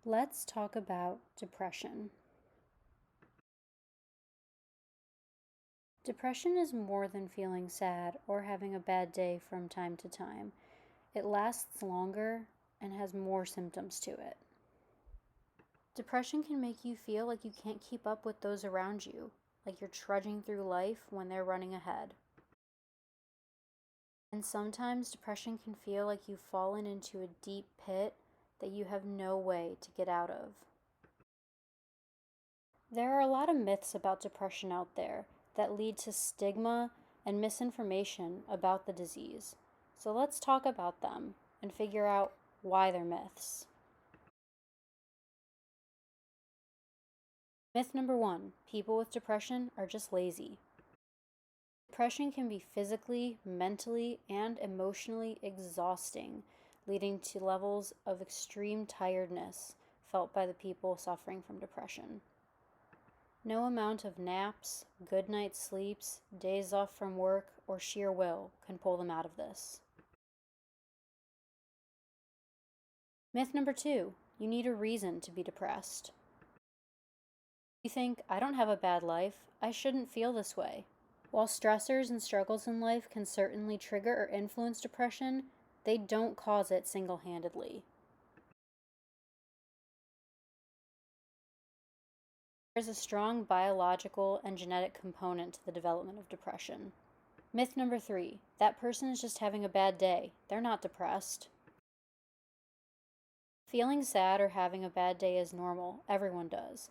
Let's talk about depression. Depression is more than feeling sad or having a bad day from time to time. It lasts longer and has more symptoms to it. Depression can make you feel like you can't keep up with those around you, like you're trudging through life when they're running ahead. And sometimes depression can feel like you've fallen into a deep pit that you have no way to get out of. There are a lot of myths about depression out there that lead to stigma and misinformation about the disease. So let's talk about them and figure out why they're myths. Myth number 1, people with depression are just lazy. Depression can be physically, mentally, and emotionally exhausting, leading to levels of extreme tiredness felt by the people suffering from depression. No amount of naps, good night's sleeps, days off from work, or sheer will can pull them out of this. Myth number 2, you need a reason to be depressed. You think, I don't have a bad life, I shouldn't feel this way. While stressors and struggles in life can certainly trigger or influence depression, they don't cause it single-handedly. There's a strong biological and genetic component to the development of depression. Myth number 3, that person is just having a bad day. They're not depressed. Feeling sad or having a bad day is normal. Everyone does.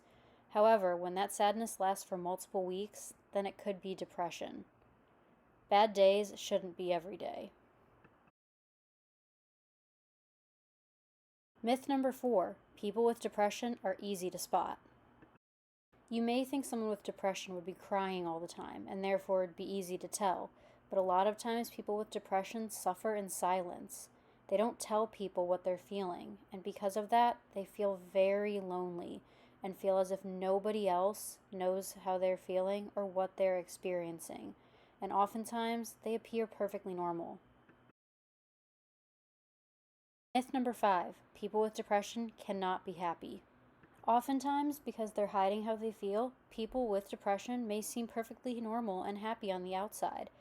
However, when that sadness lasts for multiple weeks, then it could be depression. Bad days shouldn't be every day. Myth number 4, people with depression are easy to spot. You may think someone with depression would be crying all the time, and therefore it'd be easy to tell, but a lot of times people with depression suffer in silence. They don't tell people what they're feeling, and because of that, they feel very lonely and feel as if nobody else knows how they're feeling or what they're experiencing, and oftentimes they appear perfectly normal. Myth number 5, people with depression cannot be happy. Oftentimes, because they're hiding how they feel, people with depression may seem perfectly normal and happy on the outside.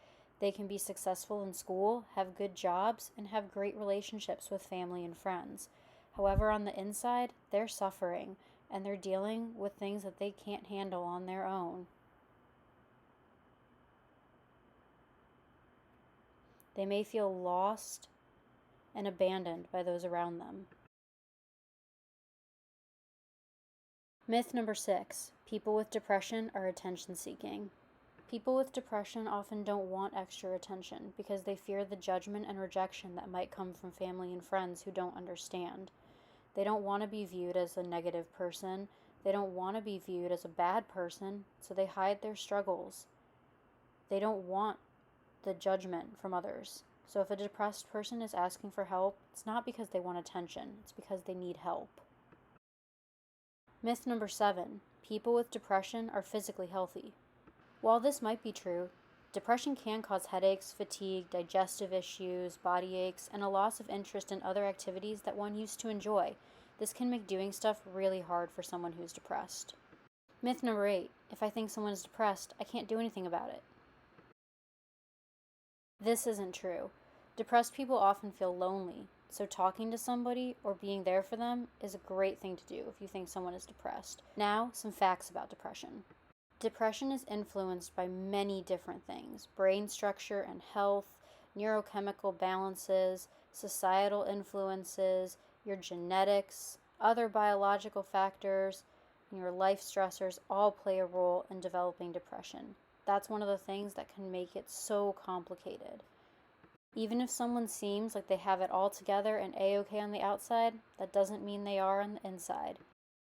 They can be successful in school, have good jobs, and have great relationships with family and friends. However, on the inside, they're suffering, and they're dealing with things that they can't handle on their own. They may feel lost and abandoned by those around them. Myth number 6, people with depression are attention-seeking. People with depression often don't want extra attention because they fear the judgment and rejection that might come from family and friends who don't understand. They don't want to be viewed as a negative person. They don't want to be viewed as a bad person, so they hide their struggles. They don't want the judgment from others. So if a depressed person is asking for help, it's not because they want attention, it's because they need help. Myth number 7, people with depression are physically healthy. While this might be true, depression can cause headaches, fatigue, digestive issues, body aches, and a loss of interest in other activities that one used to enjoy. This can make doing stuff really hard for someone who's depressed. Myth number 8, if I think someone is depressed, I can't do anything about it. This isn't true. Depressed people often feel lonely, so talking to somebody or being there for them is a great thing to do if you think someone is depressed. Now, some facts about depression. Depression is influenced by many different things: brain structure and health, neurochemical balances, societal influences, your genetics, other biological factors, and your life stressors all play a role in developing depression. That's one of the things that can make it so complicated. Even if someone seems like they have it all together and A-okay on the outside, that doesn't mean they are on the inside.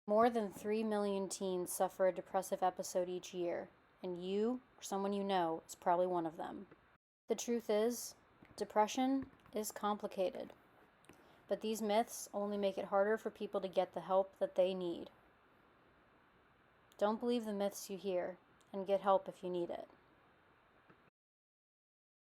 More than 3 million teens suffer a depressive episode each year, and you, or someone you know, is probably one of them. The truth is, depression is complicated, but these myths only make it harder for people to get the help that they need. Don't believe the myths you hear, and get help if you need it.